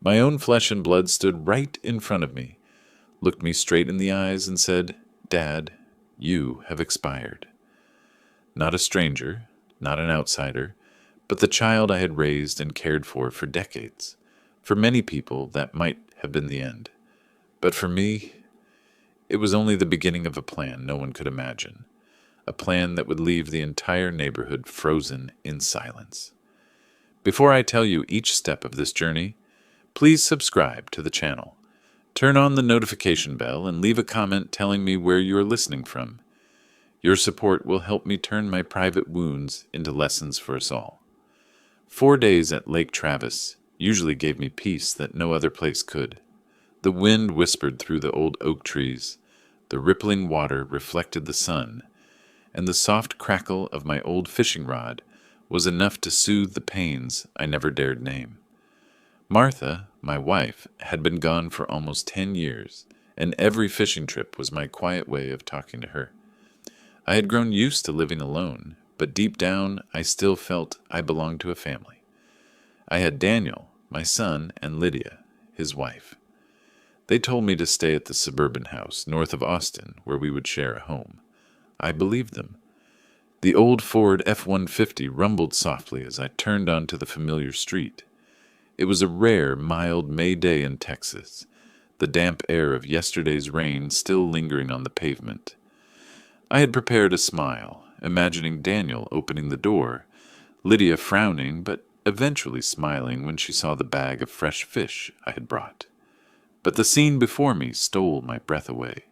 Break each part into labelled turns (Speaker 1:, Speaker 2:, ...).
Speaker 1: My own flesh and blood stood right in front of me, looked me straight in the eyes, and said, "Dad, you have expired." Not a stranger, not an outsider, but the child I had raised and cared for decades. For many people, that might have been the end. But for me, it was only the beginning of a plan no one could imagine. A plan that would leave the entire neighborhood frozen in silence. Before I tell you each step of this journey, please subscribe to the channel. Turn on the notification bell and leave a comment telling me where you are listening from. Your support will help me turn my private wounds into lessons for us all. 4 days at Lake Travis usually gave me peace that no other place could. The wind whispered through the old oak trees, the rippling water reflected the sun, and the soft crackle of my old fishing rod was enough to soothe the pains I never dared name. Martha, my wife, had been gone for almost 10 years, and every fishing trip was my quiet way of talking to her. I had grown used to living alone, but deep down I still felt I belonged to a family. I had Daniel, my son, and Lydia, his wife. They told me to stay at the suburban house north of Austin, where we would share a home. I believed them. The old Ford F-150 rumbled softly as I turned onto the familiar street. It was a rare, mild May day in Texas, the damp air of yesterday's rain still lingering on the pavement. I had prepared a smile, imagining Daniel opening the door, Lydia frowning but eventually smiling when she saw the bag of fresh fish I had brought. But the scene before me stole my breath away.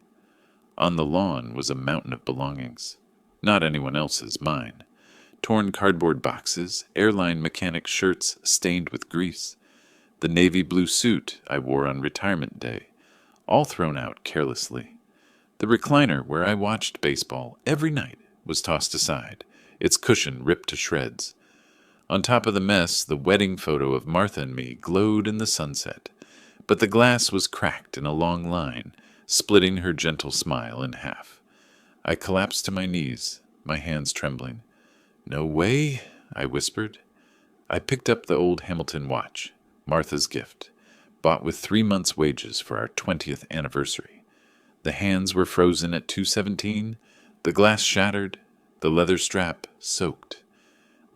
Speaker 1: On the lawn was a mountain of belongings. Not anyone else's, mine. Torn cardboard boxes, airline mechanic shirts stained with grease, the navy blue suit I wore on retirement day, all thrown out carelessly. The recliner where I watched baseball every night was tossed aside, its cushion ripped to shreds. On top of the mess, the wedding photo of Martha and me glowed in the sunset, but the glass was cracked in a long line, splitting her gentle smile in half. I collapsed to my knees, my hands trembling. "No way," I whispered. I picked up the old Hamilton watch, Martha's gift, bought with 3 months' wages for our 20th anniversary. The hands were frozen at 2:17, the glass shattered, the leather strap soaked.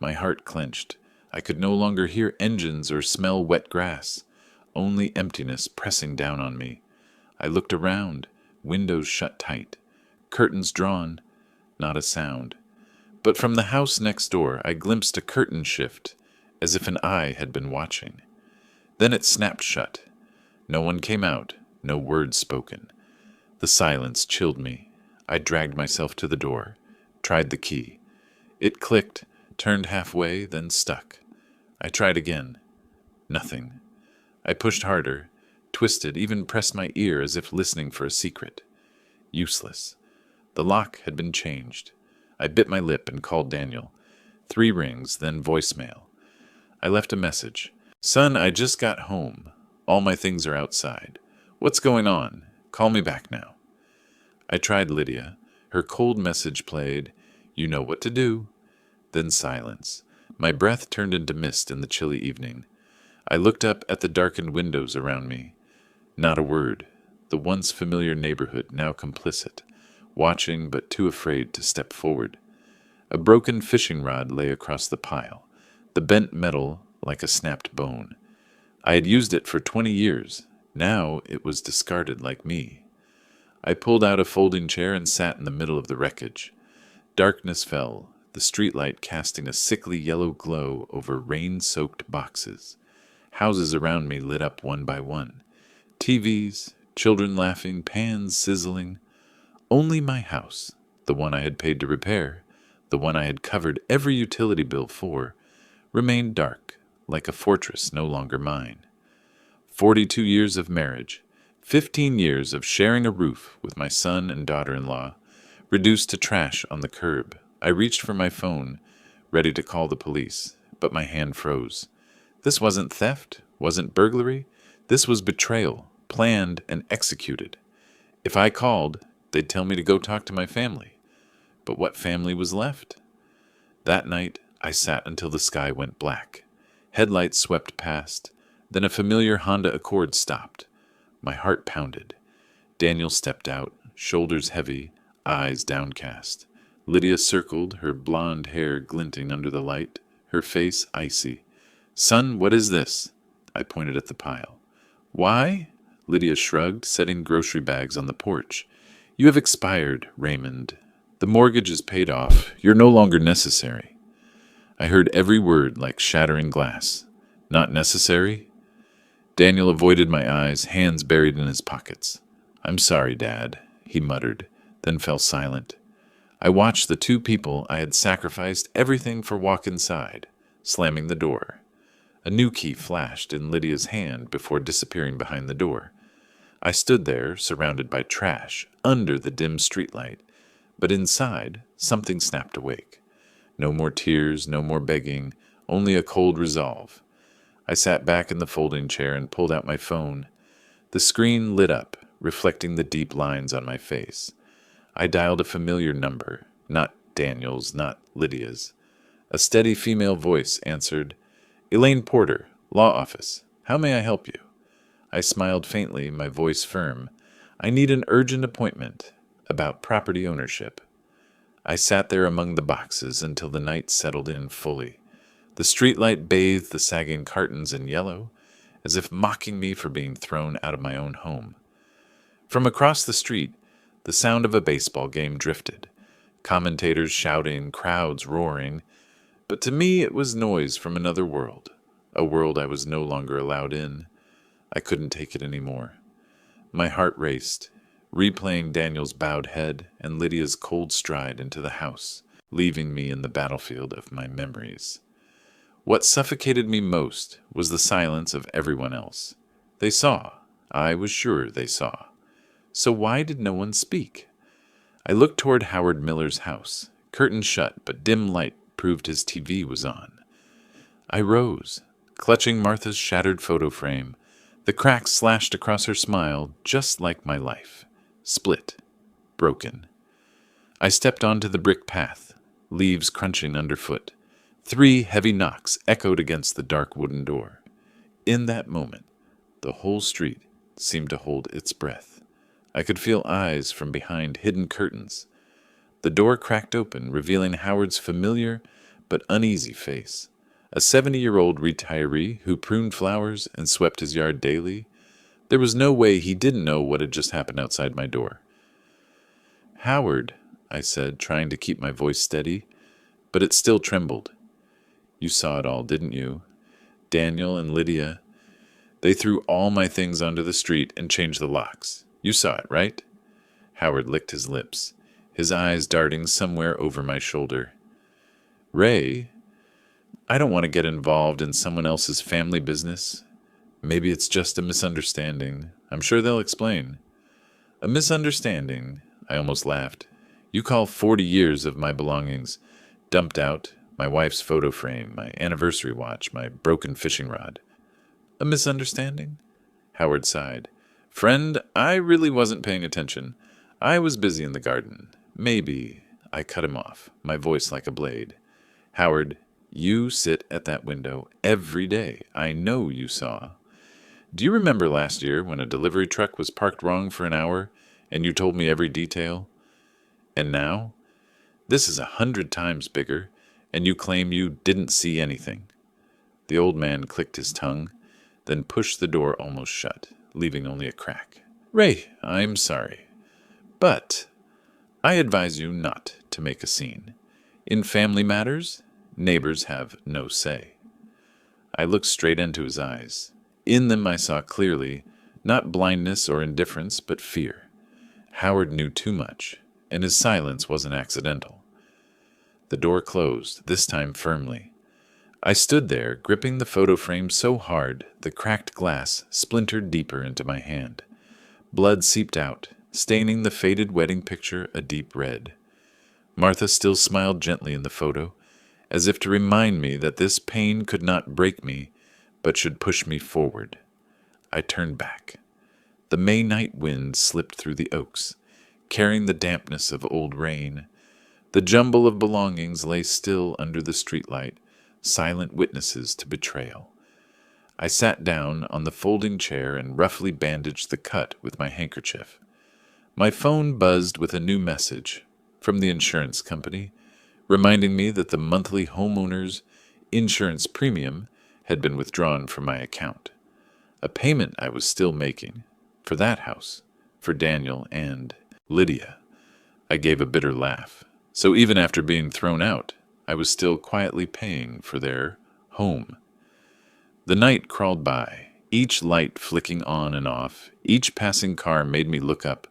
Speaker 1: My heart clenched. I could no longer hear engines or smell wet grass, only emptiness pressing down on me. I looked around, windows shut tight, curtains drawn, not a sound. But from the house next door I glimpsed a curtain shift, as if an eye had been watching. Then it snapped shut. No one came out, no words spoken. The silence chilled me. I dragged myself to the door, tried the key. It clicked, turned halfway, then stuck. I tried again. Nothing. I pushed harder, twisted, even pressed my ear as if listening for a secret. Useless. The lock had been changed. I bit my lip and called Daniel. 3 rings, then voicemail. I left a message. "Son, I just got home. All my things are outside. What's going on? Call me back now." I tried Lydia. Her cold message played. "You know what to do." Then silence. My breath turned into mist in the chilly evening. I looked up at the darkened windows around me. Not a word. The once familiar neighborhood now complicit, watching but too afraid to step forward. A broken fishing rod lay across the pile, the bent metal like a snapped bone. I had used it for 20 years. Now it was discarded like me. I pulled out a folding chair and sat in the middle of the wreckage. Darkness fell, the streetlight casting a sickly yellow glow over rain-soaked boxes. Houses around me lit up one by one. TVs, children laughing, pans sizzling. Only my house, the one I had paid to repair, the one I had covered every utility bill for, remained dark, like a fortress no longer mine. 42 years of marriage, 15 years of sharing a roof with my son and daughter-in-law, reduced to trash on the curb. I reached for my phone, ready to call the police, but my hand froze. This wasn't theft, wasn't burglary. This was betrayal, planned and executed. If I called, they'd tell me to go talk to my family. But what family was left? That night, I sat until the sky went black. Headlights swept past, Then a familiar Honda Accord stopped. My heart pounded. Daniel stepped out, shoulders heavy, eyes downcast. Lydia circled, her blonde hair glinting under the light, her face icy. "Son, what is this?" I pointed at the pile. "Why?" Lydia shrugged, setting grocery bags on the porch. "You have expired, Raymond. The mortgage is paid off. You're no longer necessary." I heard every word like shattering glass. "Not necessary?" Daniel avoided my eyes, hands buried in his pockets. "I'm sorry, Dad," he muttered, then fell silent. I watched the two people I had sacrificed everything for walk inside, slamming the door. A new key flashed in Lydia's hand before disappearing behind the door. I stood there, surrounded by trash, under the dim streetlight, but inside, something snapped awake. No more tears, no more begging, only a cold resolve. I sat back in the folding chair and pulled out my phone. The screen lit up, reflecting the deep lines on my face. I dialed a familiar number, not Daniel's, not Lydia's. A steady female voice answered, "Elaine Porter, law office. How may I help you?" I smiled faintly, my voice firm. "I need an urgent appointment about property ownership." I sat there among the boxes until the night settled in fully. The streetlight bathed the sagging cartons in yellow, as if mocking me for being thrown out of my own home. From across the street, the sound of a baseball game drifted. Commentators shouting, crowds roaring. But to me it was noise from another world, a world I was no longer allowed in. I couldn't take it anymore. My heart raced, replaying Daniel's bowed head and Lydia's cold stride into the house, leaving me in the battlefield of my memories. What suffocated me most was the silence of everyone else. They saw. I was sure they saw. So why did no one speak? I looked toward Howard Miller's house. Curtains shut, but dim light proved his TV was on. I rose, clutching Martha's shattered photo frame. The cracks slashed across her smile, just like my life. Split. Broken. I stepped onto the brick path, leaves crunching underfoot. 3 heavy knocks echoed against the dark wooden door. In that moment, the whole street seemed to hold its breath. I could feel eyes from behind hidden curtains. The door cracked open, revealing Howard's familiar but uneasy face. A 70-year-old retiree who pruned flowers and swept his yard daily. There was no way he didn't know what had just happened outside my door. "Howard," I said, trying to keep my voice steady, but it still trembled. "You saw it all, didn't you? Daniel and Lydia. They threw all my things onto the street and changed the locks. You saw it, right?" Howard licked his lips, his eyes darting somewhere over my shoulder. "Ray, I don't want to get involved in someone else's family business. Maybe it's just a misunderstanding. I'm sure they'll explain." "A misunderstanding?" I almost laughed. "You call 40 years of my belongings, dumped out, my wife's photo frame, my anniversary watch, my broken fishing rod, a misunderstanding?" Howard sighed. "Friend, I really wasn't paying attention. I was busy in the garden. Maybe." I cut him off, my voice like a blade. "Howard, you sit at that window every day. I know you saw. Do you remember last year when a delivery truck was parked wrong for an hour and you told me every detail? And now? This is 100 times bigger, and you claim you didn't see anything." The old man clicked his tongue, then pushed the door almost shut, leaving only a crack. "Ray, I'm sorry, but I advise you not to make a scene. In family matters, neighbors have no say." I looked straight into his eyes. In them I saw clearly, not blindness or indifference, but fear. Howard knew too much, and his silence wasn't accidental. The door closed, this time firmly. I stood there, gripping the photo frame so hard the cracked glass splintered deeper into my hand. Blood seeped out, staining the faded wedding picture a deep red. Martha still smiled gently in the photo, as if to remind me that this pain could not break me, but should push me forward. I turned back. The May night wind slipped through the oaks, carrying the dampness of old rain. The jumble of belongings lay still under the streetlight, silent witnesses to betrayal. I sat down on the folding chair and roughly bandaged the cut with my handkerchief. My phone buzzed with a new message from the insurance company, reminding me that the monthly homeowner's insurance premium had been withdrawn from my account. A payment I was still making for that house, for Daniel and Lydia. I gave a bitter laugh. So even after being thrown out, I was still quietly paying for their home. The night crawled by, each light flicking on and off. Each passing car made me look up,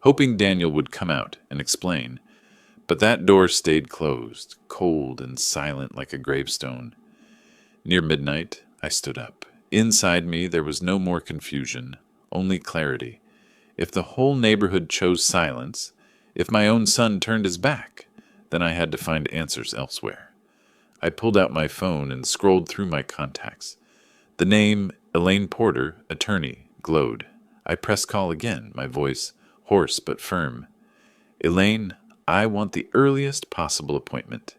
Speaker 1: hoping Daniel would come out and explain. But that door stayed closed, cold and silent like a gravestone. Near midnight, I stood up. Inside me, there was no more confusion, only clarity. If the whole neighborhood chose silence, if my own son turned his back, then I had to find answers elsewhere. I pulled out my phone and scrolled through my contacts. The name, Elaine Porter, attorney, glowed. I pressed call again, my voice hoarse but firm. Elaine, I want the earliest possible appointment.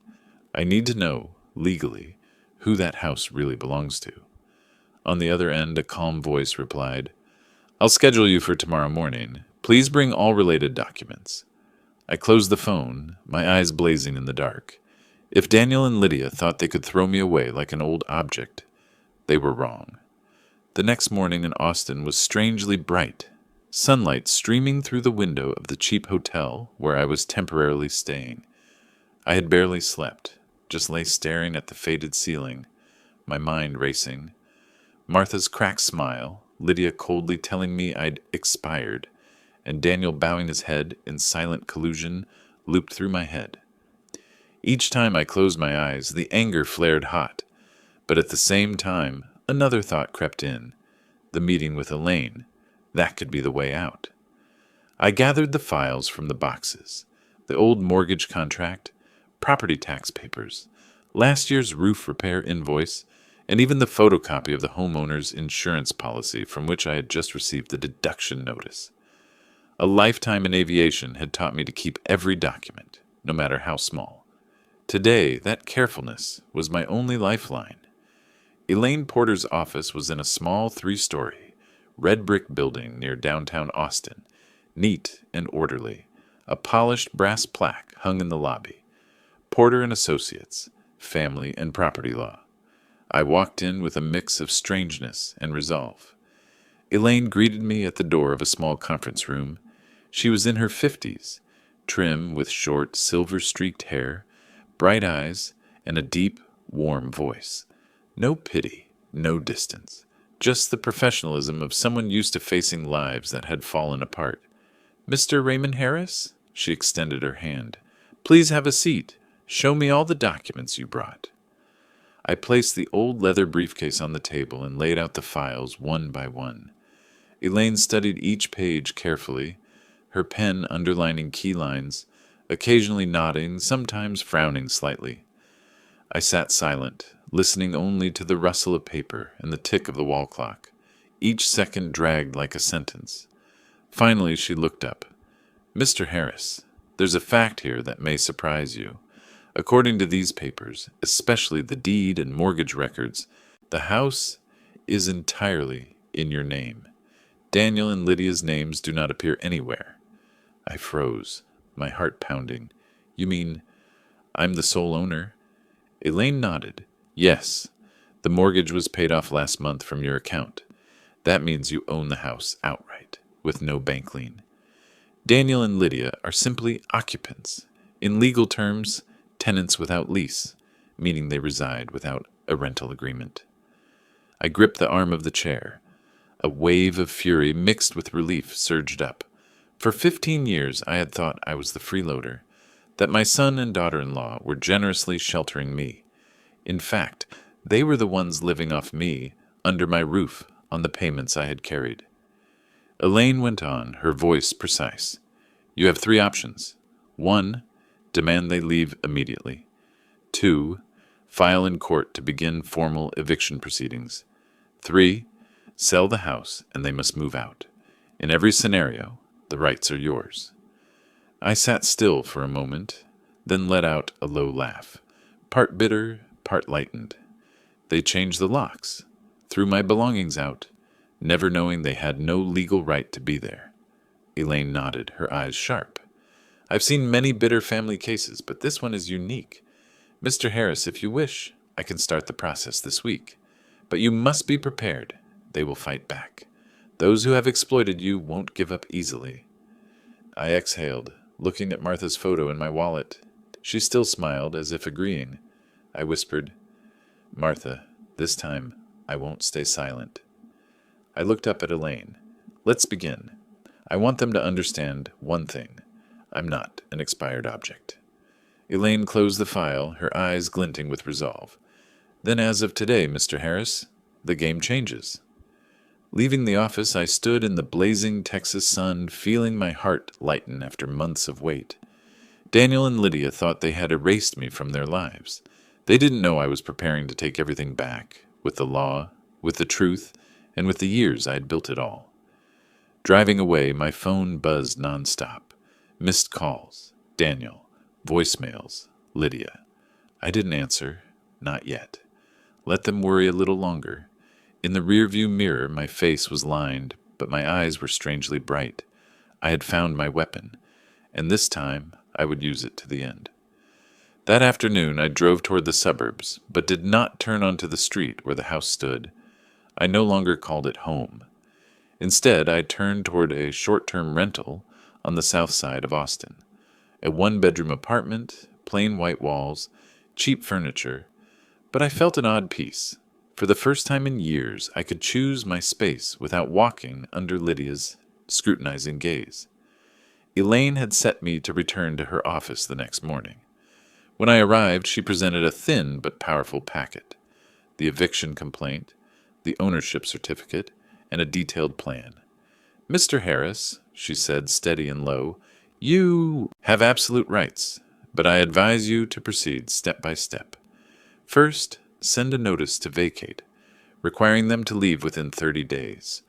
Speaker 1: I need to know, legally, who that house really belongs to. On the other end, a calm voice replied, I'll schedule you for tomorrow morning. Please bring all related documents. I closed the phone, my eyes blazing in the dark. If Daniel and Lydia thought they could throw me away like an old object, they were wrong. The next morning in Austin was strangely bright, sunlight streaming through the window of the cheap hotel where I was temporarily staying. I had barely slept, just lay staring at the faded ceiling, my mind racing. Martha's cracked smile, Lydia coldly telling me I'd expired, and Daniel bowing his head in silent collusion looped through my head. Each time I closed my eyes, the anger flared hot, but at the same time, another thought crept in. The meeting with Elaine, that could be the way out. I gathered the files from the boxes, the old mortgage contract, property tax papers, last year's roof repair invoice, and even the photocopy of the homeowner's insurance policy from which I had just received the deduction notice. A lifetime in aviation had taught me to keep every document, no matter how small. Today, that carefulness was my only lifeline. Elaine Porter's office was in a small 3-story, red brick building near downtown Austin, neat and orderly. A polished brass plaque hung in the lobby. Porter and Associates, Family and Property Law. I walked in with a mix of strangeness and resolve. Elaine greeted me at the door of a small conference room. She was in her 50s, trim with short, silver-streaked hair, bright eyes, and a deep, warm voice. No pity, no distance, just the professionalism of someone used to facing lives that had fallen apart. Mr. Raymond Harris? She extended her hand. Please have a seat. Show me all the documents you brought. I placed the old leather briefcase on the table and laid out the files one by one. Elaine studied each page carefully, her pen underlining key lines, occasionally nodding, sometimes frowning slightly. I sat silent, listening only to the rustle of paper and the tick of the wall clock. Each second dragged like a sentence. Finally, she looked up. Mr. Harris, there's a fact here that may surprise you. According to these papers, especially the deed and mortgage records, the house is entirely in your name. Daniel and Lydia's names do not appear anywhere. I froze, my heart pounding. You mean I'm the sole owner? Elaine nodded. Yes, the mortgage was paid off last month from your account. That means you own the house outright, with no bank lien. Daniel and Lydia are simply occupants. In legal terms, tenants without lease, meaning they reside without a rental agreement. I gripped the arm of the chair. A wave of fury mixed with relief surged up. For 15 years I had thought I was the freeloader, that my son and daughter-in-law were generously sheltering me. In fact, they were the ones living off me, under my roof, on the payments I had carried. Elaine went on, her voice precise. You have 3 options. 1, demand they leave immediately. 2, file in court to begin formal eviction proceedings. 3, sell the house and they must move out. In every scenario, the rights are yours. I sat still for a moment, then let out a low laugh, part bitter, part lightened. They changed the locks. threw my belongings out, never knowing they had no legal right to be there. Elaine nodded, her eyes sharp. I've seen many bitter family cases, but this one is unique. Mr. Harris, if you wish, I can start the process this week. But you must be prepared. They will fight back. Those who have exploited you won't give up easily. I exhaled, looking at Martha's photo in my wallet. She still smiled, as if agreeing. I whispered, Martha, this time I won't stay silent. I looked up at Elaine. Let's begin. I want them to understand one thing. I'm not an expired object. Elaine closed the file, her eyes glinting with resolve. Then as of today, Mr. Harris, the game changes. Leaving the office, I stood in the blazing Texas sun, feeling my heart lighten after months of wait. Daniel and Lydia thought they had erased me from their lives. They didn't know I was preparing to take everything back, with the law, with the truth, and with the years I had built it all. Driving away, my phone buzzed nonstop. Missed calls, Daniel, voicemails, Lydia. I didn't answer, not yet. Let them worry a little longer. In the rearview mirror, my face was lined, but my eyes were strangely bright. I had found my weapon, and this time I would use it to the end. That afternoon, I drove toward the suburbs, but did not turn onto the street where the house stood. I no longer called it home. Instead, I turned toward a short-term rental on the south side of Austin. A one-bedroom apartment, plain white walls, cheap furniture, but I felt an odd peace. For the first time in years, I could choose my space without walking under Lydia's scrutinizing gaze. Elaine had set me to return to her office the next morning. When I arrived, she presented a thin but powerful packet: the eviction complaint, the ownership certificate, and a detailed plan. Mr. Harris, she said, steady and low, you have absolute rights, but I advise you to proceed step by step. First, send a notice to vacate, requiring them to leave within 30 days.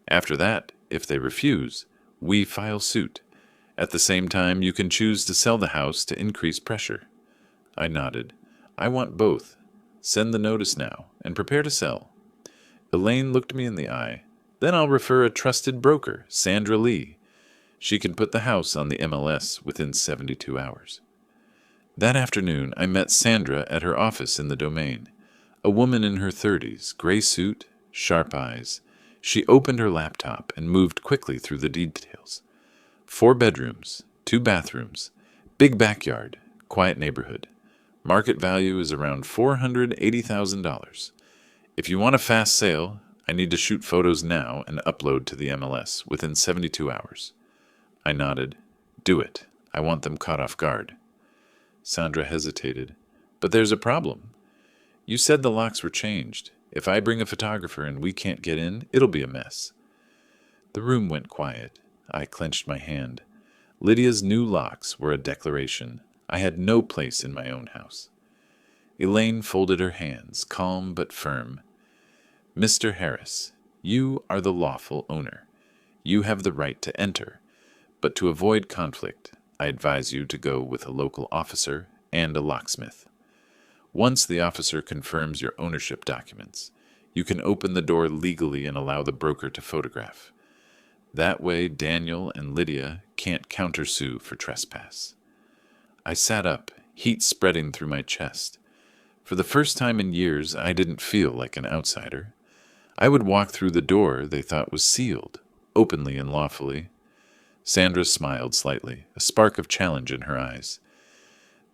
Speaker 1: After that, if they refuse, we file suit. At the same time, you can choose to sell the house to increase pressure. I nodded. I want both. Send the notice now, and prepare to sell. Elaine looked me in the eye. Then I'll refer a trusted broker, Sandra Lee. She can put the house on the MLS within 72 hours. That afternoon, I met Sandra at her office in the Domain. A woman in her 30s, gray suit, sharp eyes. She opened her laptop and moved quickly through the details. 4 bedrooms, 2 bathrooms, big backyard, quiet neighborhood. Market value is around $480,000. If you want a fast sale, I need to shoot photos now and upload to the MLS within 72 hours. I nodded. Do it. I want them caught off guard. Sandra hesitated. But there's a problem. You said the locks were changed. If I bring a photographer and we can't get in, it'll be a mess. The room went quiet. I clenched my hand. Lydia's new locks were a declaration. I had no place in my own house. Elaine folded her hands, calm but firm. Mr. Harris, you are the lawful owner. You have the right to enter. But to avoid conflict, I advise you to go with a local officer and a locksmith. Once the officer confirms your ownership documents, you can open the door legally and allow the broker to photograph. That way, Daniel and Lydia can't countersue for trespass. I sat up, heat spreading through my chest. For the first time in years, I didn't feel like an outsider. I would walk through the door they thought was sealed, openly and lawfully. Sandra smiled slightly, a spark of challenge in her eyes.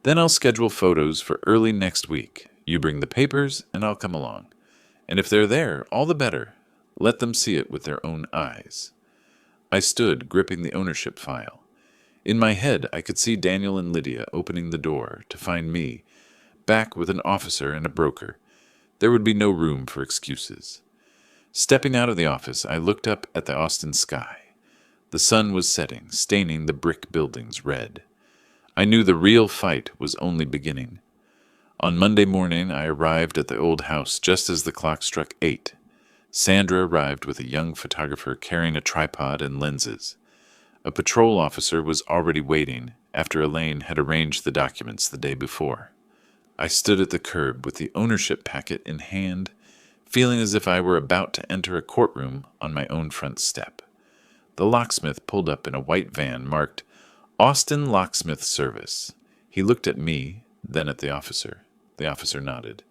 Speaker 1: Then I'll schedule photos for early next week. You bring the papers, and I'll come along. And if they're there, all the better. Let them see it with their own eyes. I stood, gripping the ownership file. In my head, I could see Daniel and Lydia opening the door to find me, back with an officer and a broker. There would be no room for excuses. Stepping out of the office, I looked up at the Austin sky. The sun was setting, staining the brick buildings red. I knew the real fight was only beginning. On Monday morning, I arrived at the old house just as the clock struck 8. Sandra arrived with a young photographer carrying a tripod and lenses. A patrol officer was already waiting after Elaine had arranged the documents the day before. I stood at the curb with the ownership packet in hand, feeling as if I were about to enter a courtroom on my own front step. The locksmith pulled up in a white van marked Austin Locksmith Service. He looked at me, then at the officer. The officer nodded.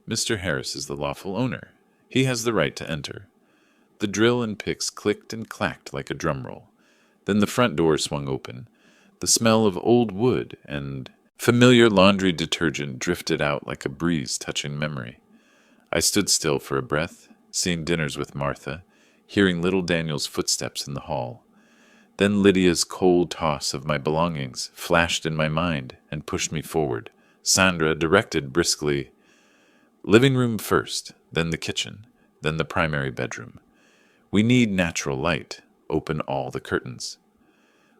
Speaker 1: Mr. Harris is the lawful owner. He has the right to enter. The drill and picks clicked and clacked like a drum roll. Then the front door swung open. The smell of old wood and familiar laundry detergent drifted out like a breeze touching memory. I stood still for a breath, seeing dinners with Martha, hearing little Daniel's footsteps in the hall. Then Lydia's cold toss of my belongings flashed in my mind and pushed me forward. Sandra directed briskly, "Living room first, then the kitchen, then the primary bedroom. We need natural light. Open all the curtains."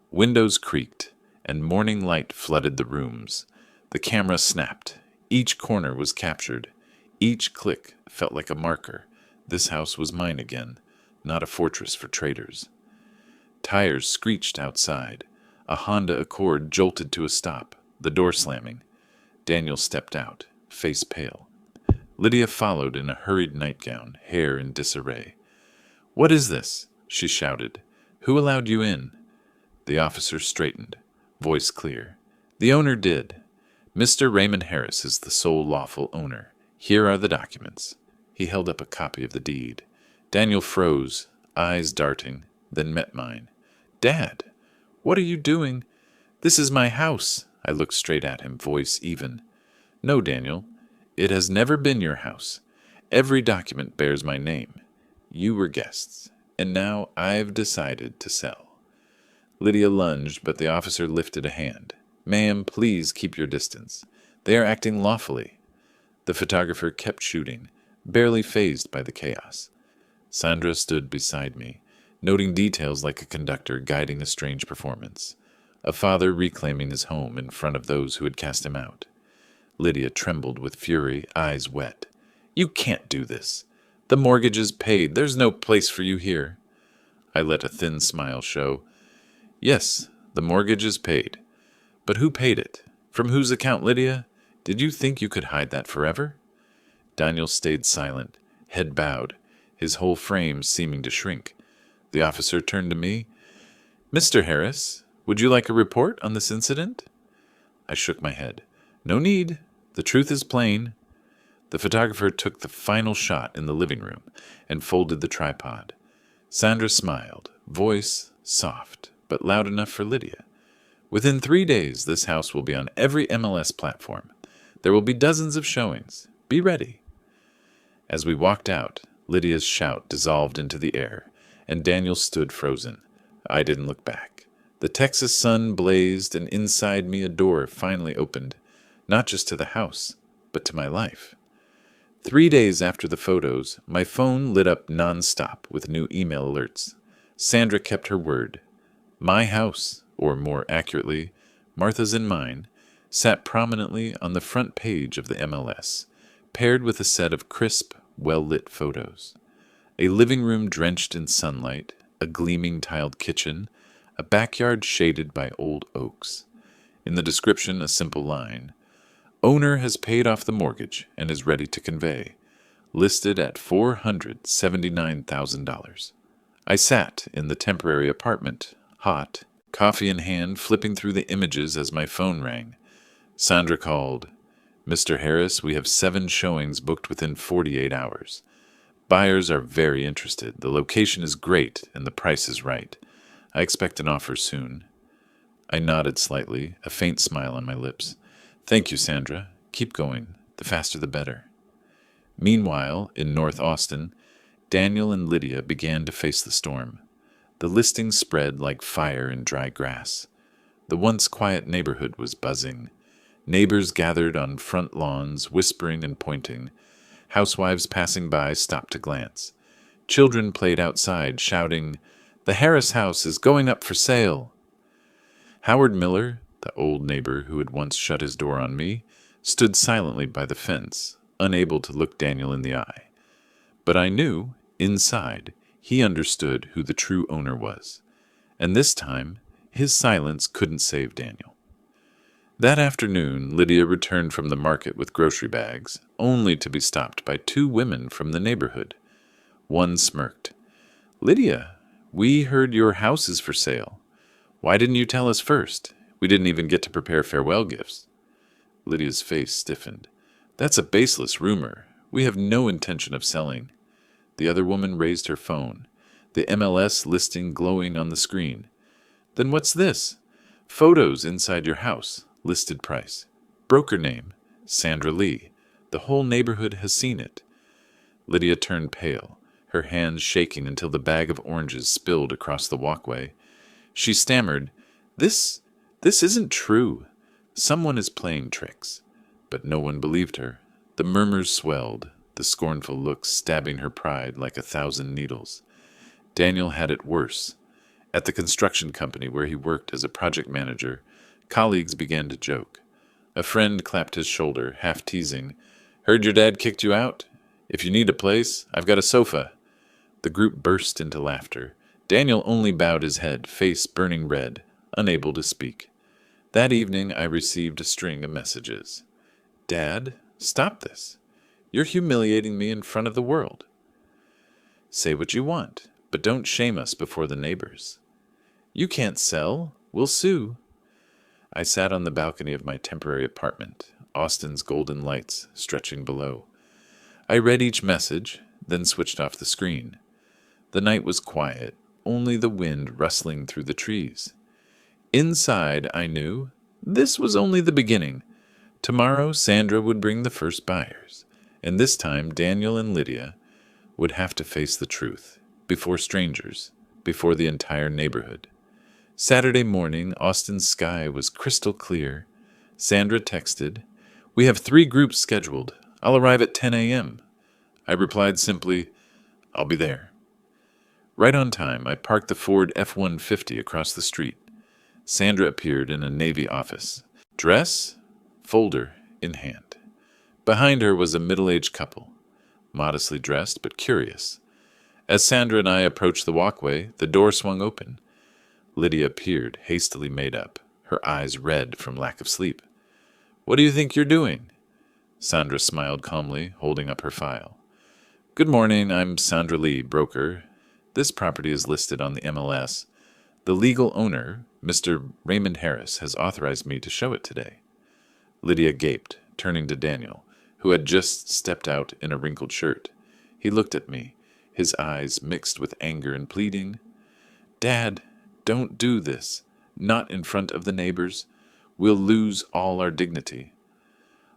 Speaker 1: Windows creaked, and morning light flooded the rooms. The camera snapped. Each corner was captured. Each click felt like a marker. This house was mine again, not a fortress for traitors. Tires screeched outside. A Honda Accord jolted to a stop, the door slamming. Daniel stepped out, face pale. Lydia followed in a hurried nightgown, hair in disarray. "What is this?" she shouted. "Who allowed you in?" The officer straightened, voice clear. "The owner did. Mr. Raymond Harris is the sole lawful owner. Here are the documents." He held up a copy of the deed. Daniel froze, eyes darting, then met mine. "Dad, what are you doing? This is my house." I looked straight at him, voice even. "No, Daniel, it has never been your house. Every document bears my name. You were guests, and now I've decided to sell." Lydia lunged, but the officer lifted a hand. "Ma'am, please keep your distance. They are acting lawfully." The photographer kept shooting, barely fazed by the chaos. Sandra stood beside me, noting details like a conductor guiding a strange performance. A father reclaiming his home in front of those who had cast him out. Lydia trembled with fury, eyes wet. "You can't do this. The mortgage is paid. There's no place for you here." I let a thin smile show. "Yes, the mortgage is paid. But who paid it? From whose account, Lydia? Did you think you could hide that forever?" Daniel stayed silent, head bowed, his whole frame seeming to shrink. The officer turned to me. "Mr. Harris, would you like a report on this incident?" I shook my head. "No need. The truth is plain." The photographer took the final shot in the living room and folded the tripod. Sandra smiled, voice soft, but loud enough for Lydia. "Within 3 days, this house will be on every MLS platform. There will be dozens of showings. Be ready." As we walked out, Lydia's shout dissolved into the air, and Daniel stood frozen. I didn't look back. The Texas sun blazed, and inside me a door finally opened, not just to the house, but to my life. 3 days after the photos, my phone lit up non-stop with new email alerts. Sandra kept her word. My house, or more accurately, Martha's and mine, sat prominently on the front page of the MLS, paired with a set of crisp, well-lit photos. A living room drenched in sunlight, a gleaming tiled kitchen, a backyard shaded by old oaks. In the description, a simple line. "Owner has paid off the mortgage and is ready to convey. Listed at $479,000. I sat in the temporary apartment, hot, coffee in hand, flipping through the images as my phone rang. Sandra called. "Mr. Harris, we have 7 showings booked within 48 hours. Buyers are very interested. The location is great and the price is right. I expect an offer soon." I nodded slightly, a faint smile on my lips. "Thank you, Sandra. Keep going. The faster the better." Meanwhile, in North Austin, Daniel and Lydia began to face the storm. The listings spread like fire in dry grass. The once quiet neighborhood was buzzing. Neighbors gathered on front lawns, whispering and pointing. Housewives passing by stopped to glance. Children played outside, shouting, "The Harris house is going up for sale." Howard Miller, the old neighbor who had once shut his door on me, stood silently by the fence, unable to look Daniel in the eye. But I knew, inside, he understood who the true owner was. And this time, his silence couldn't save Daniel. That afternoon, Lydia returned from the market with grocery bags, only to be stopped by two women from the neighborhood. One smirked. "Lydia, we heard your house is for sale. Why didn't you tell us first? We didn't even get to prepare farewell gifts." Lydia's face stiffened. "That's a baseless rumor. We have no intention of selling." The other woman raised her phone, the MLS listing glowing on the screen. "Then what's this? Photos inside your house, listed price. Broker name, Sandra Lee. The whole neighborhood has seen it." Lydia turned pale, her hands shaking until the bag of oranges spilled across the walkway. She stammered, This isn't true. Someone is playing tricks." But no one believed her. The murmurs swelled, the scornful looks stabbing her pride like 1,000 needles. Daniel had it worse. At the construction company where he worked as a project manager, colleagues began to joke. A friend clapped his shoulder, half teasing, "Heard your dad kicked you out? If you need a place, I've got a sofa." The group burst into laughter. Daniel only bowed his head, face burning red, unable to speak. That evening I received a string of messages. "Dad, stop this. You're humiliating me in front of the world. Say what you want, but don't shame us before the neighbors. You can't sell. We'll sue." I sat on the balcony of my temporary apartment, Austin's golden lights stretching below. I read each message, then switched off the screen. The night was quiet, only the wind rustling through the trees. Inside, I knew, this was only the beginning. Tomorrow, Sandra would bring the first buyers, and this time Daniel and Lydia would have to face the truth, before strangers, before the entire neighborhood. Saturday morning, Austin's sky was crystal clear. Sandra texted, "We have 3 groups scheduled. I'll arrive at 10 a.m. I replied simply, "I'll be there." Right on time, I parked the Ford F-150 across the street. Sandra appeared in a Navy office, dress, folder in hand. Behind her was a middle-aged couple, modestly dressed but curious. As Sandra and I approached the walkway, the door swung open. Lydia appeared, hastily made up, her eyes red from lack of sleep. "What do you think you're doing?" Sandra smiled calmly, holding up her file. "Good morning, I'm Sandra Lee, broker. This property is listed on the MLS. The legal owner, Mr. Raymond Harris, has authorized me to show it today." Lydia gaped, turning to Daniel, who had just stepped out in a wrinkled shirt. He looked at me, his eyes mixed with anger and pleading. "Dad, don't do this. Not in front of the neighbors. We'll lose all our dignity."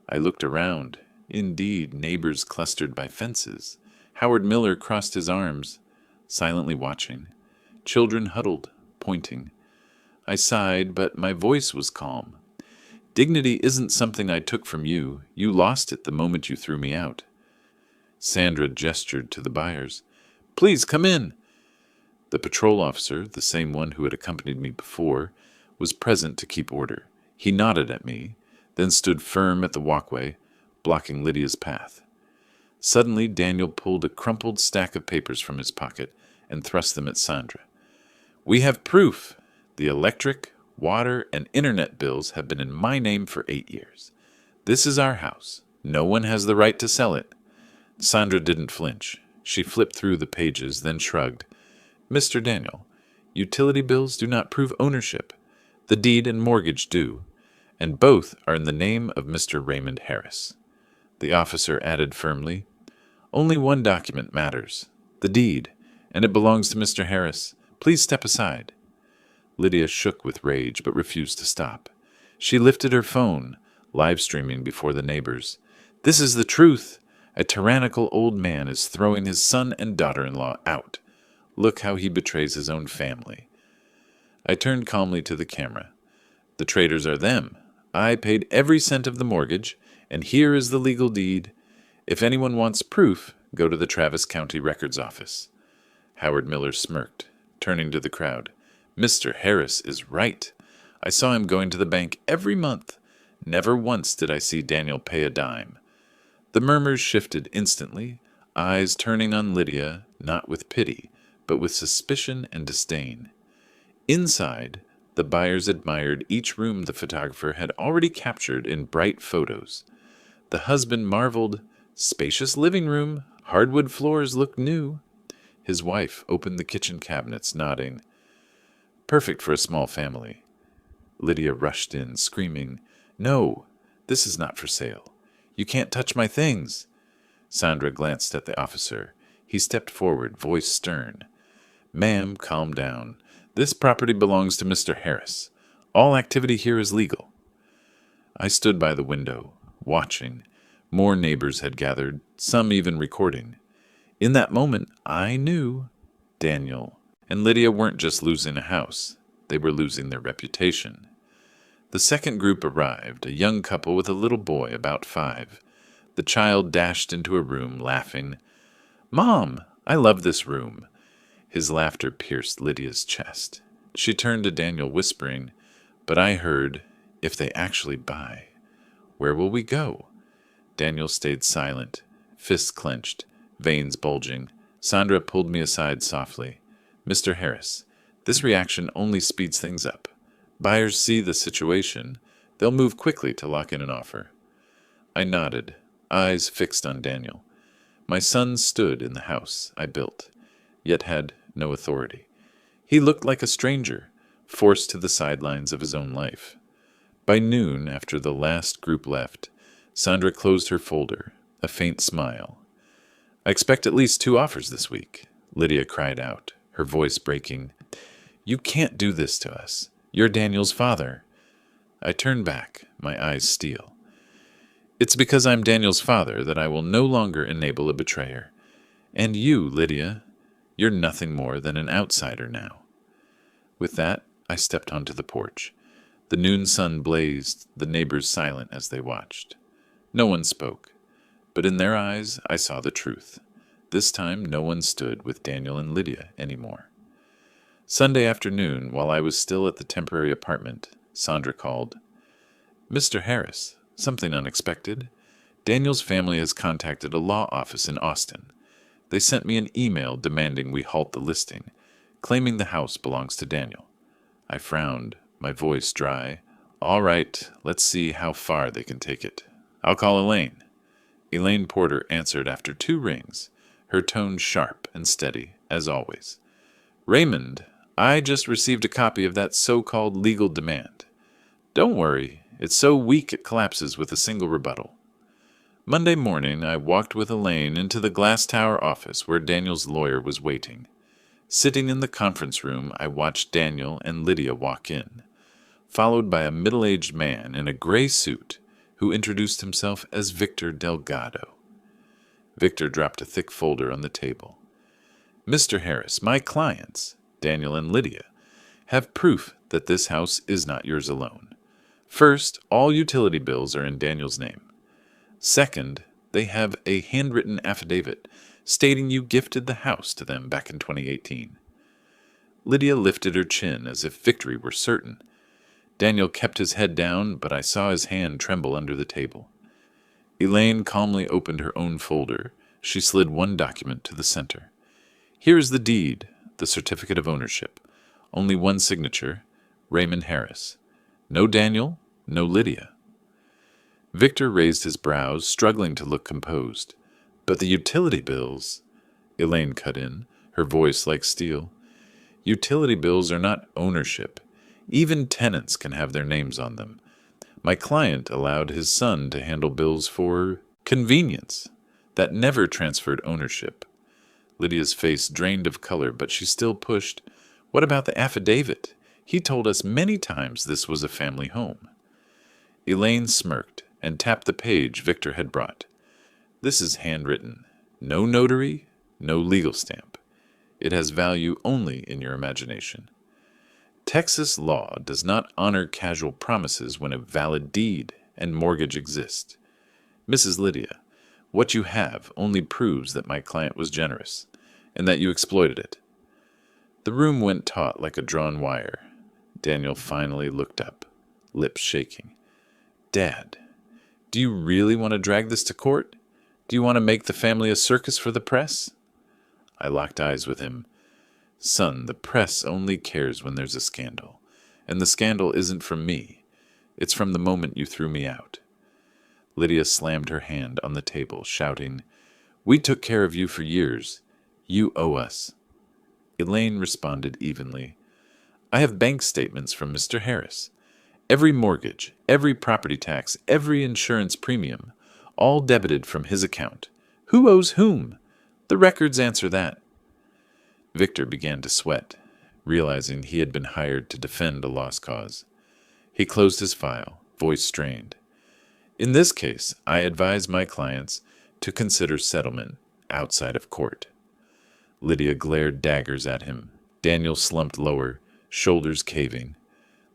Speaker 1: I looked around. Indeed, neighbors clustered by fences. Howard Miller crossed his arms, silently watching. Children huddled, pointing. I sighed, but my voice was calm. "Dignity isn't something I took from you. You lost it the moment you threw me out." Sandra gestured to the buyers. "Please come in." The patrol officer, the same one who had accompanied me before, was present to keep order. He nodded at me, then stood firm at the walkway, blocking Lydia's path. Suddenly, Daniel pulled a crumpled stack of papers from his pocket and thrust them at Sandra. "We have proof. The electric, water, and internet bills have been in my name for 8 years. This is our house. No one has the right to sell it." Sandra didn't flinch. She flipped through the pages, then shrugged. "Mr. Daniel, utility bills do not prove ownership. The deed and mortgage do, and both are in the name of Mr. Raymond Harris." The officer added firmly, "Only one document matters, the deed, and it belongs to Mr. Harris. Please step aside." Lydia shook with rage but refused to stop. She lifted her phone, live streaming before the neighbors. "This is the truth. A tyrannical old man is throwing his son and daughter-in-law out. Look how he betrays his own family." I turned calmly to the camera. "The traitors are them. I paid every cent of the mortgage, and here is the legal deed. If anyone wants proof, go to the Travis County Records Office." Howard Miller smirked, turning to the crowd. "Mr. Harris is right. I saw him going to the bank every month. Never once did I see Daniel pay a dime." The murmurs shifted instantly, eyes turning on Lydia, not with pity, but with suspicion and disdain. Inside, The buyers admired each room the photographer had already captured in bright photos. The husband marveled, "Spacious living room, hardwood floors look new." His wife opened the kitchen cabinets, nodding, "Perfect for a small family." Lydia rushed in, screaming, "No, this is not for sale. You can't touch my things." Sandra glanced at the officer. He stepped forward, voice stern. "Ma'am, calm down. This property belongs to Mr. Harris. All activity here is legal." I stood by the window, watching. More neighbors had gathered, some even recording. In that moment, I knew Daniel and Lydia weren't just losing a house. They were losing their reputation. The second group arrived, a young couple with a little boy about 5. The child dashed into a room, laughing. "Mom, I love this room." His laughter pierced Lydia's chest. She turned to Daniel, whispering, "But I heard, if they actually buy, where will we go?" Daniel stayed silent, fists clenched, veins bulging. Sandra pulled me aside softly. "Mr. Harris, this reaction only speeds things up. Buyers see the situation. They'll move quickly to lock in an offer." I nodded, eyes fixed on Daniel. My son stood in the house I built, yet had no authority. He looked like a stranger, forced to the sidelines of his own life. By noon, after the last group left, Sandra closed her folder, a faint smile. "I expect at least 2 offers this week," Lydia cried out, her voice breaking. "You can't do this to us. You're Daniel's father." I turned back, my eyes steel. "It's because I'm Daniel's father that I will no longer enable a betrayer. And you, Lydia, you're nothing more than an outsider now." With that, I stepped onto the porch. The noon sun blazed, the neighbors silent as they watched. No one spoke, but in their eyes I saw the truth. This time no one stood with Daniel and Lydia anymore. Sunday afternoon, while I was still at the temporary apartment, Sandra called. "Mr. Harris, something unexpected. Daniel's family has contacted a law office in Austin. They sent me an email demanding we halt the listing, claiming the house belongs to Daniel." I frowned, my voice dry. "All right, let's see how far they can take it. I'll call Elaine." Elaine Porter answered after 2 rings, her tone sharp and steady, as always. "Raymond, I just received a copy of that so-called legal demand. Don't worry, it's so weak it collapses with a single rebuttal." Monday morning, I walked with Elaine into the glass tower office where Daniel's lawyer was waiting. Sitting in the conference room, I watched Daniel and Lydia walk in, followed by a middle-aged man in a gray suit who introduced himself as Victor Delgado. Victor dropped a thick folder on the table. "Mr. Harris, my clients, Daniel and Lydia, have proof that this house is not yours alone. First, all utility bills are in Daniel's name. Second, they have a handwritten affidavit stating you gifted the house to them back in 2018. Lydia lifted her chin as if victory were certain. Daniel kept his head down, but I saw his hand tremble under the table. Elaine calmly opened her own folder. She slid one document to the center. "Here is the deed, the certificate of ownership. Only one signature, Raymond Harris. No Daniel, no Lydia." Victor raised his brows, struggling to look composed. "But the utility bills," Elaine cut in, her voice like steel. "Utility bills are not ownership. Even tenants can have their names on them. My client allowed his son to handle bills for convenience. That never transferred ownership." Lydia's face drained of color, but she still pushed. "What about the affidavit? He told us many times this was a family home." Elaine smirked and tapped the page Victor had brought. "This is handwritten. No notary, no legal stamp. It has value only in your imagination. Texas law does not honor casual promises when a valid deed and mortgage exist. Mrs. Lydia, what you have only proves that my client was generous, and that you exploited it." The room went taut like a drawn wire. Daniel finally looked up, lips shaking. "Dad, do you really want to drag this to court? Do you want to make the family a circus for the press?" I locked eyes with him. "Son, the press only cares when there's a scandal. And the scandal isn't from me. It's from the moment you threw me out. Lydia slammed her hand on the table, shouting, "We took care of you for years. You owe us." Elaine responded evenly, "I have bank statements from Mr. Harris. Every mortgage, every property tax, every insurance premium, all debited from his account. Who owes whom? The records answer that." Victor began to sweat, realizing he had been hired to defend a lost cause. He closed his file, voice strained. "In this case, I advise my clients to consider settlement outside of court." Lydia glared daggers at him. Daniel slumped lower, shoulders caving.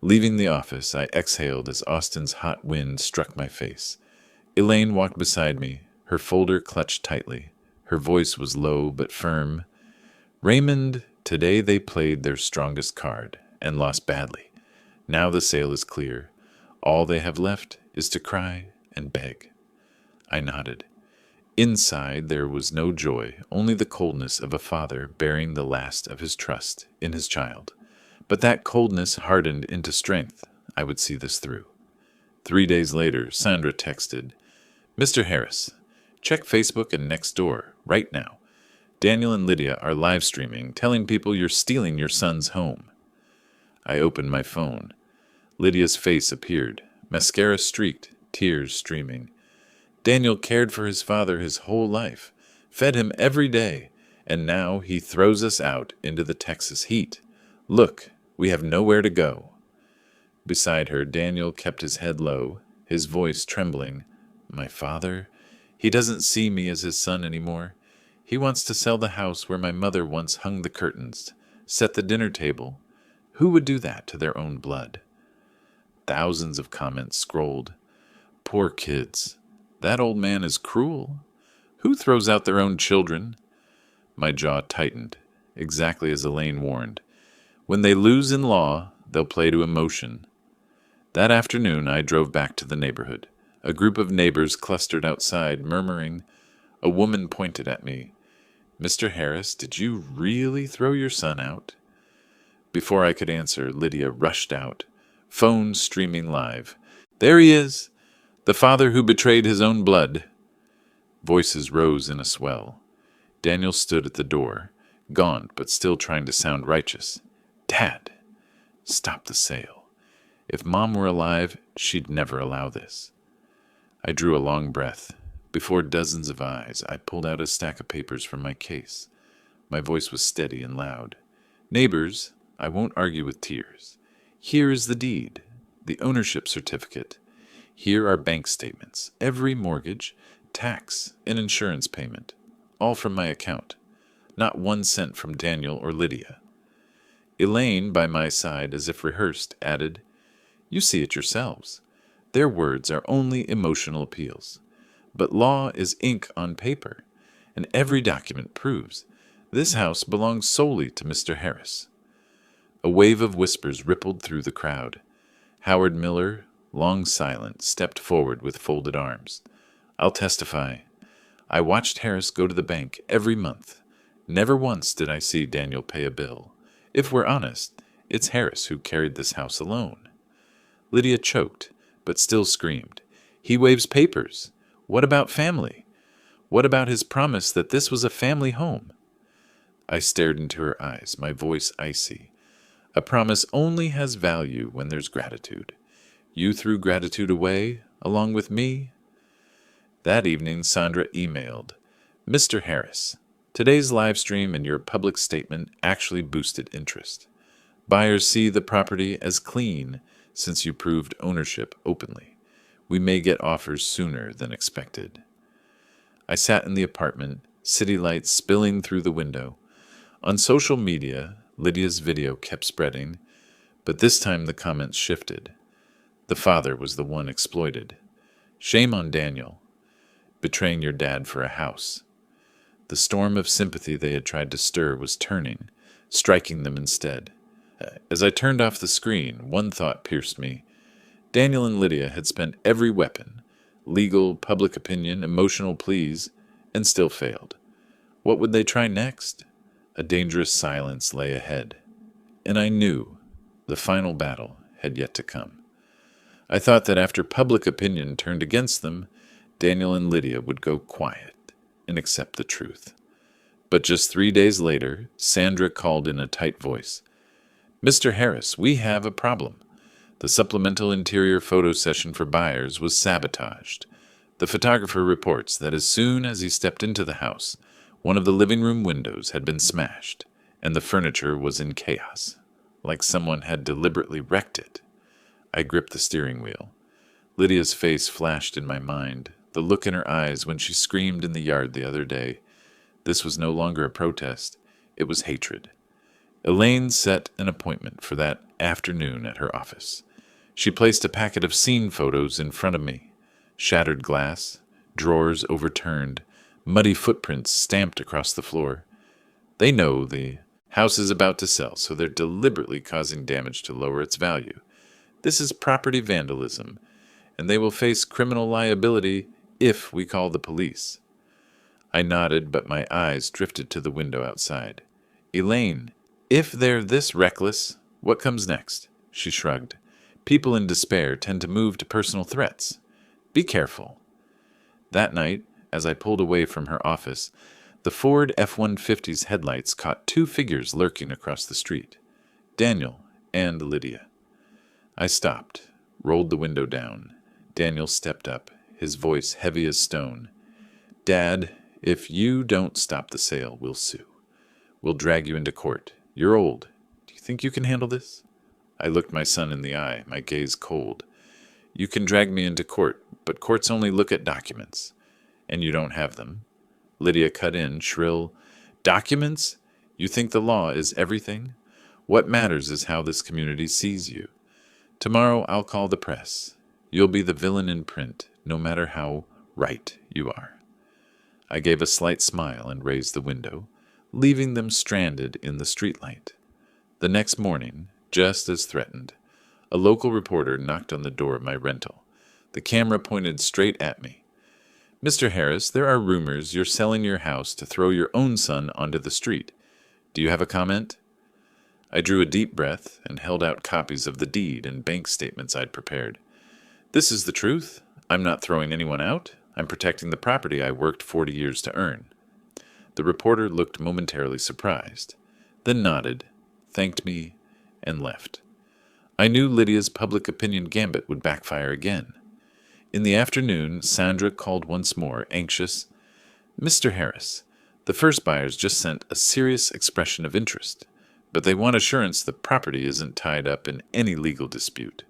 Speaker 1: Leaving the office, I exhaled as Austin's hot wind struck my face. Elaine walked beside me, her folder clutched tightly. Her voice was low but firm. "Raymond, today they played their strongest card and lost badly. Now the sale is clear. All they have left is to cry and beg." I nodded. Inside there was no joy, only the coldness of a father bearing the last of his trust in his child. But that coldness hardened into strength. I would see this through. 3 days later, Sandra texted, "Mr. Harris, check Facebook and Nextdoor right now. Daniel and Lydia are live streaming, telling people you're stealing your son's home." I opened my phone. Lydia's face appeared, mascara streaked, tears streaming. "Daniel cared for his father his whole life, fed him every day, and now he throws us out into the Texas heat. Look, we have nowhere to go." Beside her, Daniel kept his head low, his voice trembling. "My father? He doesn't see me as his son anymore. He wants to sell the house where my mother once hung the curtains, set the dinner table. Who would do that to their own blood?" Thousands of comments scrolled. "Poor kids. That old man is cruel. Who throws out their own children?" My jaw tightened, exactly as Elaine warned. When they lose in law, they'll play to emotion. That afternoon, I drove back to the neighborhood. A group of neighbors clustered outside, murmuring. A woman pointed at me. "Mr. Harris, did you really throw your son out?" Before I could answer, Lydia rushed out, phone streaming live. "There he is, the father who betrayed his own blood." Voices rose in a swell. Daniel stood at the door, gaunt but still trying to sound righteous. "Dad, stop the sale. If Mom were alive, she'd never allow this." I drew a long breath. Before dozens of eyes, I pulled out a stack of papers from my case. My voice was steady and loud. "Neighbors, I won't argue with tears. Here is the deed, the ownership certificate. Here are bank statements, every mortgage, tax, and insurance payment, all from my account. Not 1 cent from Daniel or Lydia." Elaine, by my side as if rehearsed, added, "You see it yourselves. Their words are only emotional appeals. But law is ink on paper, and every document proves this house belongs solely to Mr. Harris." A wave of whispers rippled through the crowd. Howard Miller, long silent, stepped forward with folded arms. "I'll testify. I watched Harris go to the bank every month. Never once did I see Daniel pay a bill. If we're honest, it's Harris who carried this house alone." Lydia choked, but still screamed. "He waves papers. What about family? What about his promise that this was a family home?" I stared into her eyes, my voice icy. "A promise only has value when there's gratitude. You threw gratitude away, along with me." That evening, Sandra emailed, "Mr. Harris, today's live stream and your public statement actually boosted interest. Buyers see the property as clean since you proved ownership openly. We may get offers sooner than expected." I sat in the apartment, city lights spilling through the window. On social media, Lydia's video kept spreading, but this time the comments shifted. The father was the one exploited. "Shame on Daniel. Betraying your dad for a house." The storm of sympathy they had tried to stir was turning, striking them instead. As I turned off the screen, one thought pierced me. Daniel and Lydia had spent every weapon, legal, public opinion, emotional pleas, and still failed. What would they try next? A dangerous silence lay ahead. And I knew the final battle had yet to come. I thought that after public opinion turned against them, Daniel and Lydia would go quiet and accept the truth. But just 3 days later, Sandra called in a tight voice. "Mr. Harris, we have a problem. The supplemental interior photo session for buyers was sabotaged. The photographer reports that as soon as he stepped into the house, one of the living room windows had been smashed, and the furniture was in chaos, like someone had deliberately wrecked it." I gripped the steering wheel. Lydia's face flashed in my mind, the look in her eyes when she screamed in the yard the other day. This was no longer a protest, it was hatred. Elaine set an appointment for that afternoon at her office. She placed a packet of scene photos in front of me. Shattered glass, drawers overturned, muddy footprints stamped across the floor. They know the house is about to sell, so they're deliberately causing damage to lower its value. This is property vandalism, and they will face criminal liability if we call the police. I nodded, but my eyes drifted to the window outside. "Elaine, if they're this reckless, what comes next?" She shrugged. "People in despair tend to move to personal threats. Be careful." That night, as I pulled away from her office, the Ford F-150's headlights caught 2 figures lurking across the street. Daniel and Lydia. I stopped, rolled the window down. Daniel stepped up, his voice heavy as stone. "Dad, if you don't stop the sale, we'll sue. We'll drag you into court. You're old. Do you think you can handle this?" I looked my son in the eye, my gaze cold. "You can drag me into court, but courts only look at documents. And you don't have them." Lydia cut in, shrill. "Documents? You think the law is everything? What matters is how this community sees you. Tomorrow I'll call the press. You'll be the villain in print, no matter how right you are." I gave a slight smile and raised the window, leaving them stranded in the streetlight. The next morning, just as threatened, a local reporter knocked on the door of my rental. The camera pointed straight at me. "Mr. Harris, there are rumors you're selling your house to throw your own son onto the street. Do you have a comment?" I drew a deep breath and held out copies of the deed and bank statements I'd prepared. "This is the truth. I'm not throwing anyone out. I'm protecting the property I worked 40 years to earn." The reporter looked momentarily surprised, then nodded, thanked me, and left. I knew Lydia's public opinion gambit would backfire again. In the afternoon, Sandra called once more, anxious. "Mr. Harris, the first buyers just sent a serious expression of interest, but they want assurance the property isn't tied up in any legal dispute."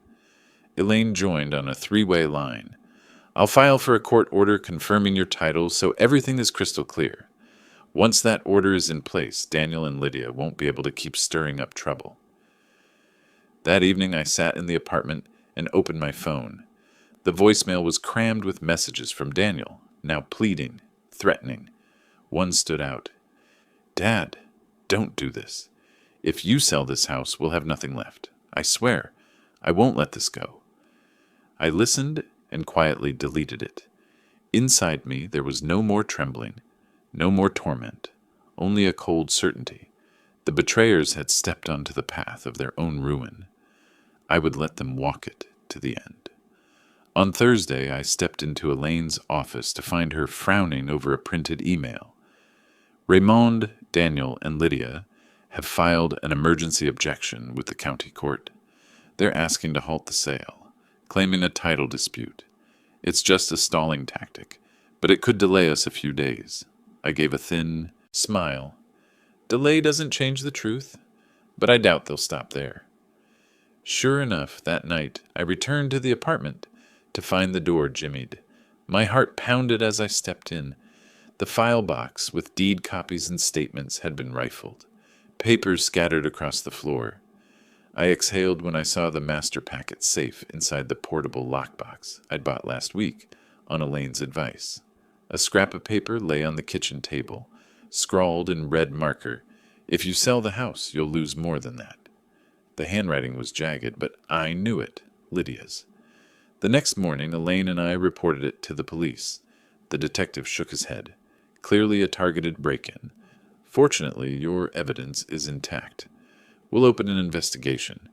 Speaker 1: Elaine joined on a 3-way line. "I'll file for a court order confirming your title so everything is crystal clear. Once that order is in place, Daniel and Lydia won't be able to keep stirring up trouble." That evening I sat in the apartment and opened my phone. The voicemail was crammed with messages from Daniel, now pleading, threatening. One stood out. "Dad, don't do this. If you sell this house, we'll have nothing left. I swear, I won't let this go." I listened and quietly deleted it. Inside me there was no more trembling, no more torment, only a cold certainty. The betrayers had stepped onto the path of their own ruin. I would let them walk it to the end. On Thursday, I stepped into Elaine's office to find her frowning over a printed email. "Raymond, Daniel, and Lydia have filed an emergency objection with the county court. They're asking to halt the sale, claiming a title dispute. It's just a stalling tactic, but it could delay us a few days." I gave a thin smile. "Delay doesn't change the truth, but I doubt they'll stop there." Sure enough, that night, I returned to the apartment to find the door jimmied. My heart pounded as I stepped in. The file box with deed copies and statements had been rifled. Papers scattered across the floor. I exhaled when I saw the master packet safe inside the portable lockbox I'd bought last week on Elaine's advice. A scrap of paper lay on the kitchen table, scrawled in red marker, "If you sell the house, you'll lose more than that." The handwriting was jagged, but I knew it, Lydia's. The next morning, Elaine and I reported it to the police. The detective shook his head. "Clearly a targeted break-in. Fortunately, your evidence is intact. We'll open an investigation."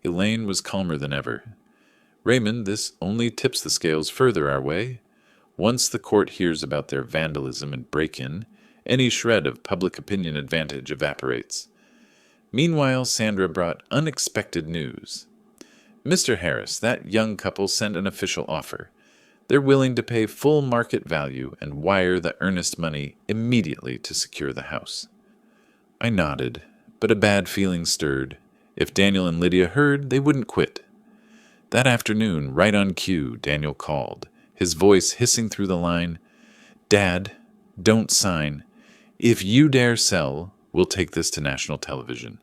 Speaker 1: Elaine was calmer than ever. Raymond, this only tips the scales further our way. Once the court hears about their vandalism and break-in, any shred of public opinion advantage evaporates. Meanwhile, Sandra brought unexpected news. Mr. Harris, that young couple sent an official offer. They're willing to pay full market value and wire the earnest money immediately to secure the house. I nodded, but a bad feeling stirred. If Daniel and Lydia heard, they wouldn't quit. That afternoon, right on cue, Daniel called, his voice hissing through the line, "Dad, don't sign. If you dare sell, we'll take this to national television.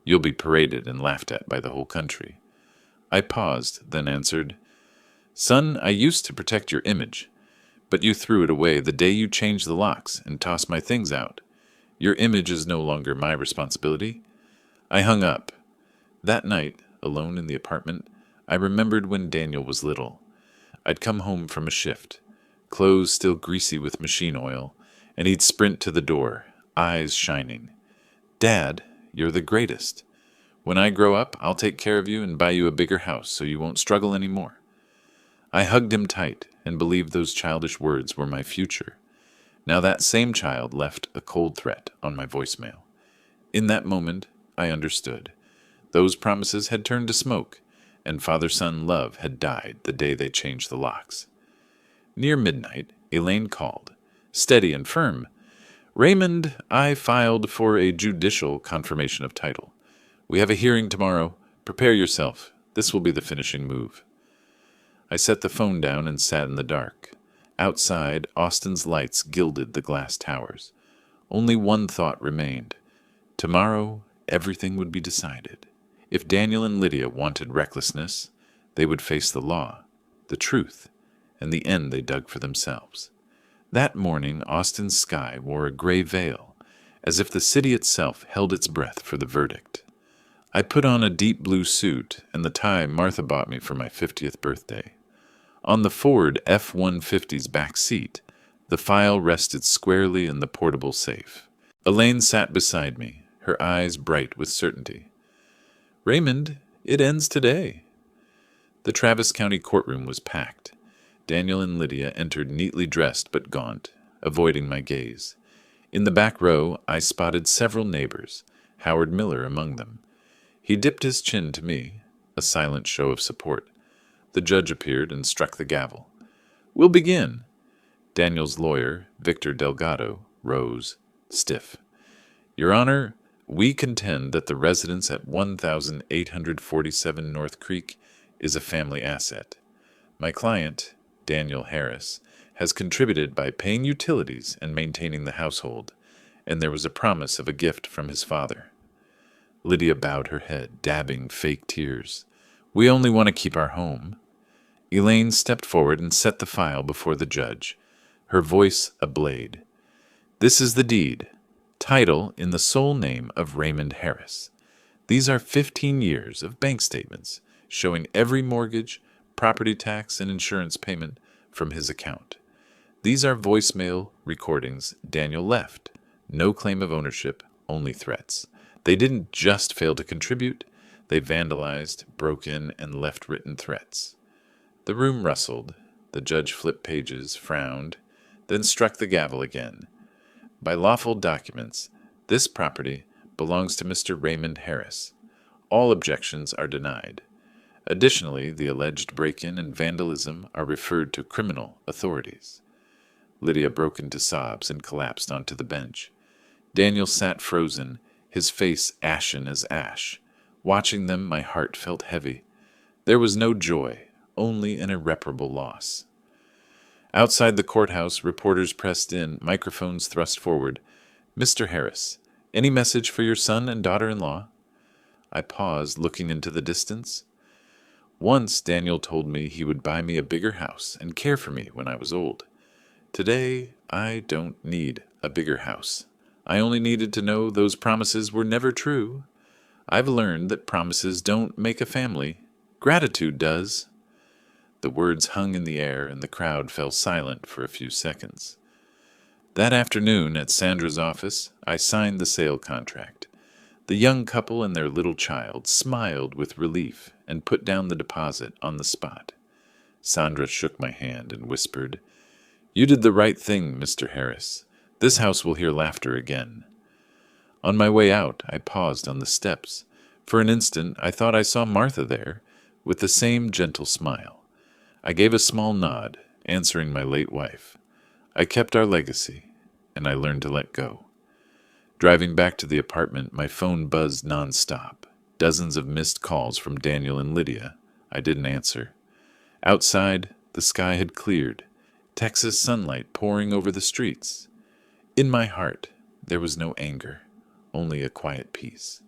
Speaker 1: You'll be paraded and laughed at by the whole country." I paused, then answered, "Son, I used to protect your image, but you threw it away the day you changed the locks and tossed my things out. Your image is no longer my responsibility." I hung up. That night, alone in the apartment, I remembered when Daniel was little. I'd come home from a shift, clothes still greasy with machine oil, and he'd sprint to the door, eyes shining. "Dad, you're the greatest. When I grow up, I'll take care of you and buy you a bigger house so you won't struggle anymore." I hugged him tight and believed those childish words were my future. Now that same child left a cold threat on my voicemail. In that moment, I understood. Those promises had turned to smoke, and father-son love had died the day they changed the locks. Near midnight, Elaine called, steady and firm. "Raymond, I filed for a judicial confirmation of title. We have a hearing tomorrow. Prepare yourself. This will be the finishing move." I set the phone down and sat in the dark. Outside, Austin's lights gilded the glass towers. Only one thought remained. Tomorrow, everything would be decided. If Daniel and Lydia wanted recklessness, they would face the law, the truth, and the end they dug for themselves. That morning, Austin's sky wore a gray veil, as if the city itself held its breath for the verdict. I put on a deep blue suit and the tie Martha bought me for my 50th birthday. On the Ford F-150's back seat, the file rested squarely in the portable safe. Elaine sat beside me, her eyes bright with certainty. "Raymond, it ends today." The Travis County courtroom was packed. Daniel and Lydia entered neatly dressed but gaunt, avoiding my gaze. In the back row, I spotted several neighbors, Howard Miller among them. He dipped his chin to me, a silent show of support. The judge appeared and struck the gavel. "We'll begin." Daniel's lawyer, Victor Delgado, rose, stiff. "Your Honor, we contend that the residence at 1847 North Creek is a family asset. My client, Daniel Harris, has contributed by paying utilities and maintaining the household, and there was a promise of a gift from his father." Lydia bowed her head, dabbing fake tears. "We only want to keep our home." Elaine stepped forward and set the file before the judge, her voice a blade. "This is the deed. Title in the sole name of Raymond Harris. These are 15 years of bank statements showing every mortgage, property tax, and insurance payment from his account. These are voicemail recordings Daniel left. No claim of ownership, only threats. They didn't just fail to contribute, they vandalized, broke in, and left written threats." The room rustled. The judge flipped pages, frowned, then struck the gavel again. "By lawful documents, this property belongs to Mr. Raymond Harris. All objections are denied. Additionally, the alleged break-in and vandalism are referred to criminal authorities." Lydia broke into sobs and collapsed onto the bench. Daniel sat frozen, his face ashen as ash. Watching them, my heart felt heavy. There was no joy, only an irreparable loss. Outside the courthouse, reporters pressed in, microphones thrust forward. "Mr. Harris, any message for your son and daughter-in-law?" I paused, looking into the distance. "Once Daniel told me he would buy me a bigger house and care for me when I was old. Today, I don't need a bigger house. I only needed to know those promises were never true. I've learned that promises don't make a family. Gratitude does." The words hung in the air, and the crowd fell silent for a few seconds. That afternoon, at Sandra's office, I signed the sale contract. The young couple and their little child smiled with relief and put down the deposit on the spot. Sandra shook my hand and whispered, "You did the right thing, Mr. Harris. This house will hear laughter again." On my way out, I paused on the steps. For an instant, I thought I saw Martha there, with the same gentle smile. I gave a small nod, answering my late wife. I kept our legacy, and I learned to let go. Driving back to the apartment, my phone buzzed nonstop. Dozens of missed calls from Daniel and Lydia. I didn't answer. Outside, the sky had cleared, Texas sunlight pouring over the streets. In my heart, there was no anger, only a quiet peace.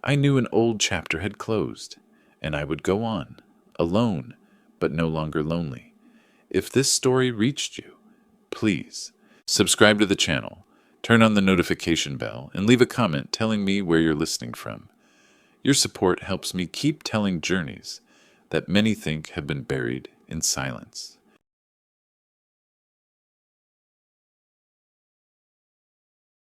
Speaker 1: I knew an old chapter had closed, and I would go on, alone, but no longer lonely. If this story reached you, please subscribe to the channel, turn on the notification bell, and leave a comment telling me where you're listening from. Your support helps me keep telling journeys that many think have been buried in silence.